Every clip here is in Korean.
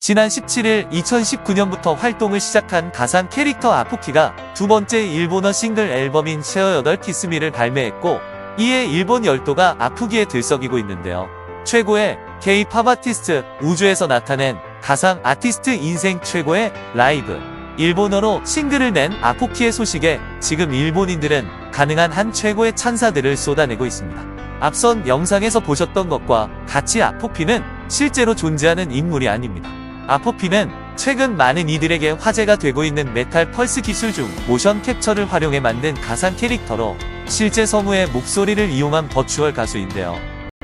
지난 17일 2019년부터 활동을 시작한 가상 캐릭터 아포키가 두 번째 일본어 싱글 앨범인 쉐어 8키스미를 발매했고, 이에 일본 열도가 아프기에 들썩이고 있는데요. 최고의 K-팝 아티스트, 우주에서 나타낸 가상 아티스트 인생 최고의 라이브. 일본어로 싱글을 낸 아포키의 소식에 지금 일본인들은 가능한 한 최고의 찬사들을 쏟아내고 있습니다. 앞선 영상에서 보셨던 것과 같이 아포피는 실제로 존재하는 인물이 아닙니다. 아포피는 최근 많은 이들에게 화제가 되고 있는 메탈 펄스 기술 중 모션 캡처를 활용해 만든 가상 캐릭터로 실제 성우의 목소리를 이용한 버추얼 가수인데요.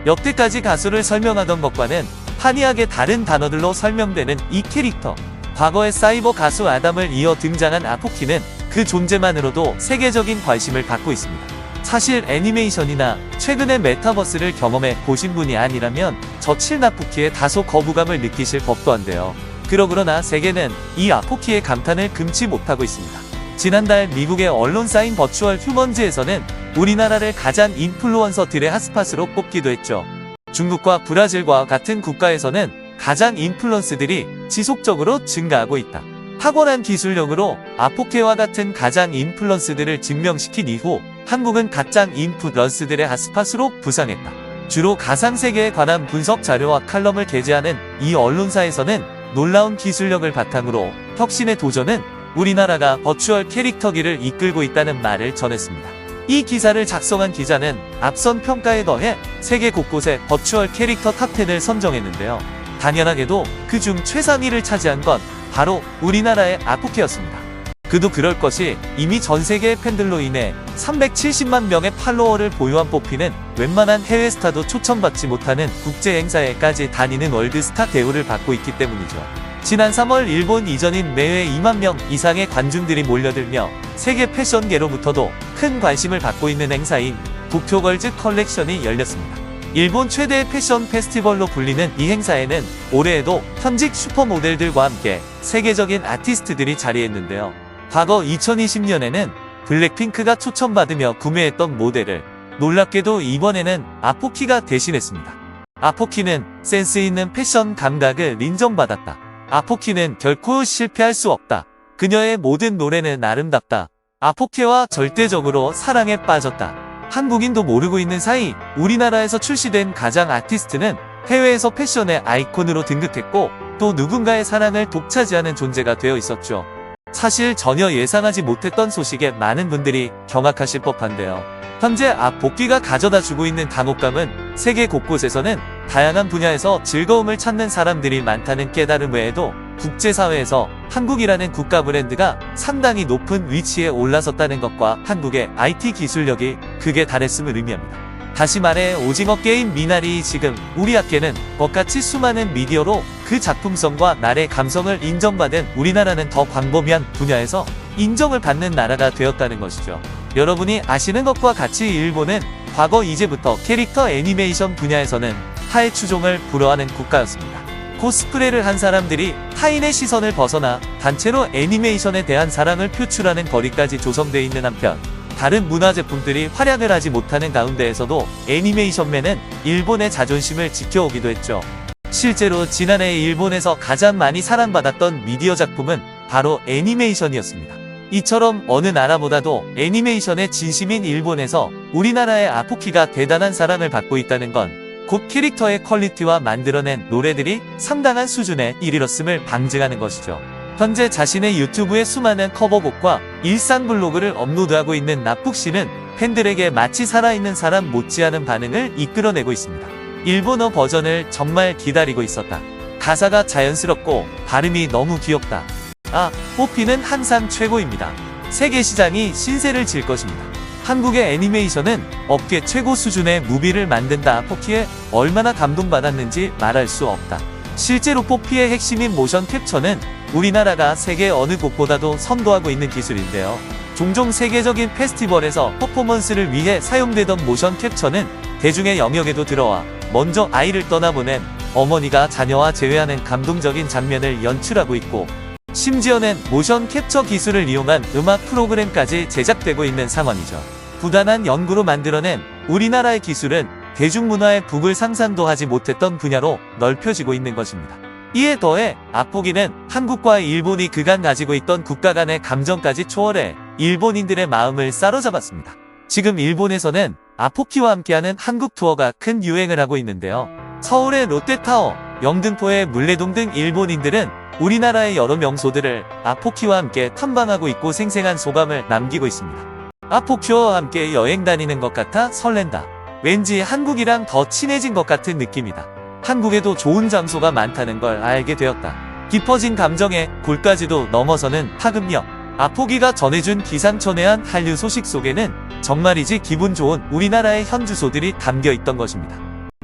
여태까지 가수를 설명하던 것과는 판이하게 다른 단어들로 설명되는 이 캐릭터. 과거의 사이버 가수 아담을 이어 등장한 아포키는 그 존재만으로도 세계적인 관심을 받고 있습니다. 사실 애니메이션이나 최근의 메타버스를 경험해 보신 분이 아니라면 저 칠나포키에 다소 거부감을 느끼실 법도 한데요. 그러나 세계는 이 아포키의 감탄을 금치 못하고 있습니다. 지난달 미국의 언론사인 버추얼 휴먼즈에서는 우리나라를 가장 인플루언서들의 핫스팟으로 꼽기도 했죠. 중국과 브라질과 같은 국가에서는 가장 인플루언서들이 지속적으로 증가하고 있다. 탁월한 기술력으로 아포케와 같은 가장 인플루언서들을 증명시킨 이후 한국은 가짱 인플루언서들의 핫스팟으로 부상했다. 주로 가상세계에 관한 분석 자료와 칼럼을 게재하는 이 언론사에서는 놀라운 기술력을 바탕으로 혁신에 도전은 우리나라가 버추얼 캐릭터기를 이끌고 있다는 말을 전했습니다. 이 기사를 작성한 기자는 앞선 평가에 더해 세계 곳곳의 버추얼 캐릭터 탑10을 선정했는데요. 당연하게도 그중 최상위를 차지한 건 바로 우리나라의 아포키였습니다. 그도 그럴 것이 이미 전세계의 팬들로 인해 370만 명의 팔로워를 보유한 뽀피는 웬만한 해외 스타도 초청받지 못하는 국제 행사에까지 다니는 월드스타 대우를 받고 있기 때문이죠. 지난 3월 일본 이전인 매회 2만 명 이상의 관중들이 몰려들며 세계 패션계로부터도 큰 관심을 받고 있는 행사인 도쿄걸즈 컬렉션이 열렸습니다. 일본 최대의 패션 페스티벌로 불리는 이 행사에는 올해에도 현직 슈퍼모델들과 함께 세계적인 아티스트들이 자리했는데요. 과거 2020년에는 블랙핑크가 초청받으며 구매했던 모델을 놀랍게도 이번에는 아포키가 대신했습니다. 아포키는 센스 있는 패션 감각을 인정받았다. 아포키는 결코 실패할 수 없다. 그녀의 모든 노래는 아름답다. 아포키와 절대적으로 사랑에 빠졌다. 한국인도 모르고 있는 사이 우리나라에서 출시된 가장 아티스트는 해외에서 패션의 아이콘으로 등극했고 또 누군가의 사랑을 독차지하는 존재가 되어 있었죠. 사실 전혀 예상하지 못했던 소식에 많은 분들이 경악하실 법한데요. 현재 아포키가 가져다주고 있는 당혹감은 세계 곳곳에서는 다양한 분야에서 즐거움을 찾는 사람들이 많다는 깨달음 외에도 국제사회에서 한국이라는 국가 브랜드가 상당히 높은 위치에 올라섰다는 것과 한국의 IT 기술력이 극에 달했음을 의미합니다. 다시 말해 오징어 게임 미나리 지금 우리 학계는 것같이 수많은 미디어로 그 작품성과 날의 감성을 인정받은 우리나라는 더 광범위한 분야에서 인정을 받는 나라가 되었다는 것이죠. 여러분이 아시는 것과 같이 일본은 과거 이제부터 캐릭터 애니메이션 분야에서는 타의 추종을 불허하는 국가였습니다. 코스프레를 한 사람들이 타인의 시선을 벗어나 단체로 애니메이션에 대한 사랑을 표출하는 거리까지 조성되어 있는 한편 다른 문화 제품들이 활약을 하지 못하는 가운데에서도 애니메이션맨은 일본의 자존심을 지켜오기도 했죠. 실제로 지난해 일본에서 가장 많이 사랑받았던 미디어 작품은 바로 애니메이션이었습니다. 이처럼 어느 나라보다도 애니메이션의 진심인 일본에서 우리나라의 아포키가 대단한 사랑을 받고 있다는 건 곧 캐릭터의 퀄리티와 만들어낸 노래들이 상당한 수준에 이르렀음을 방증하는 것이죠. 현재 자신의 유튜브에 수많은 커버곡과 일상 블로그를 업로드하고 있는 나푹씨는 팬들에게 마치 살아있는 사람 못지않은 반응을 이끌어내고 있습니다. 일본어 버전을 정말 기다리고 있었다. 가사가 자연스럽고 발음이 너무 귀엽다. 뽀피는 항상 최고입니다. 세계 시장이 신세를 질 것입니다. 한국의 애니메이션은 업계 최고 수준의 무비를 만든다. 뽀피에 얼마나 감동받았는지 말할 수 없다. 실제로 뽀피의 핵심인 모션 캡처는 우리나라가 세계 어느 곳보다도 선도하고 있는 기술인데요. 종종 세계적인 페스티벌에서 퍼포먼스를 위해 사용되던 모션 캡처는 대중의 영역에도 들어와 먼저 아이를 떠나보낸 어머니가 자녀와 재회하는 감동적인 장면을 연출하고 있고 심지어는 모션 캡처 기술을 이용한 음악 프로그램까지 제작되고 있는 상황이죠. 부단한 연구로 만들어낸 우리나라의 기술은 대중문화의 북을 상상도 하지 못했던 분야로 넓혀지고 있는 것입니다. 이에 더해 아포기는 한국과 일본이 그간 가지고 있던 국가 간의 감정까지 초월해 일본인들의 마음을 사로잡았습니다. 지금 일본에서는 아포키와 함께하는 한국 투어가 큰 유행을 하고 있는데요. 서울의 롯데타워, 영등포의 물레동 등 일본인들은 우리나라의 여러 명소들을 아포키와 함께 탐방하고 있고 생생한 소감을 남기고 있습니다. 아포키와 함께 여행 다니는 것 같아 설렌다. 왠지 한국이랑 더 친해진 것 같은 느낌이다. 한국에도 좋은 장소가 많다는 걸 알게 되었다. 깊어진 감정에 골까지도 넘어서는 파급력. 아포기가 전해준 기상천외한 한류 소식 속에는 정말이지 기분 좋은 우리나라의 현주소들이 담겨 있던 것입니다.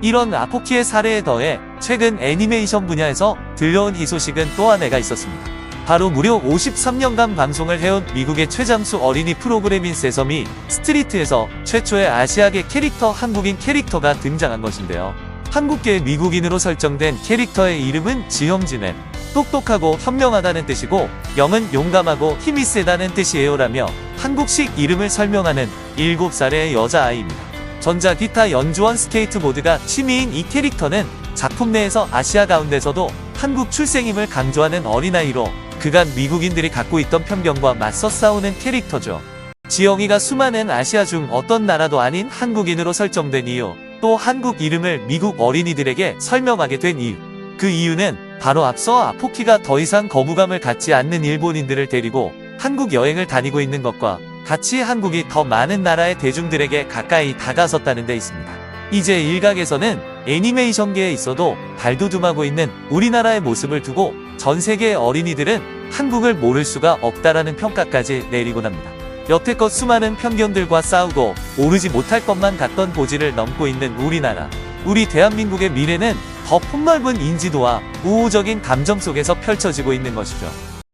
이런 아포키의 사례에 더해 최근 애니메이션 분야에서 들려온 이 소식은 또 하나가 있었습니다. 바로 무려 53년간 방송을 해온 미국의 최장수 어린이 프로그램인 세서미 스트리트에서 최초의 아시아계 캐릭터 한국인 캐릭터가 등장한 것인데요. 한국계 미국인으로 설정된 캐릭터의 이름은 지형진은 똑똑하고 현명하다는 뜻이고 영은 용감하고 힘이 세다는 뜻이에요라며 한국식 이름을 설명하는 7살의 여자아이입니다. 전자 기타 연주원 스케이트보드가 취미인 이 캐릭터는 작품 내에서 아시아 가운데서도 한국 출생임을 강조하는 어린아이로 그간 미국인들이 갖고 있던 편견과 맞서 싸우는 캐릭터죠. 지영이가 수많은 아시아 중 어떤 나라도 아닌 한국인으로 설정된 이유, 또 한국 이름을 미국 어린이들에게 설명하게 된 이유. 그 이유는 바로 앞서 아포키가 더 이상 거부감을 갖지 않는 일본인들을 데리고 한국 여행을 다니고 있는 것과 같이 한국이 더 많은 나라의 대중들에게 가까이 다가섰다는 데 있습니다. 이제 일각에서는 애니메이션계에 있어도 발돋움하고 있는 우리나라의 모습을 두고 전 세계의 어린이들은 한국을 모를 수가 없다라는 평가까지 내리곤 합니다. 여태껏 수많은 편견들과 싸우고 오르지 못할 것만 같던 고지를 넘고 있는 우리나라. 우리 대한민국의 미래는 더 폭넓은 인지도와 우호적인 감정 속에서 펼쳐지고 있는 것이죠.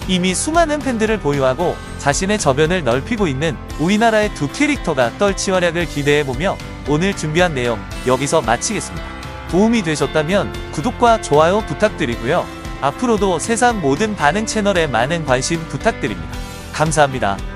이미 수많은 팬들을 보유하고 자신의 저변을 넓히고 있는 우리나라의 두 캐릭터가 떨치 활약을 기대해보며 오늘 준비한 내용 여기서 마치겠습니다. 도움이 되셨다면 구독과 좋아요 부탁드리고요. 앞으로도 세상 모든 반응 채널에 많은 관심 부탁드립니다. 감사합니다.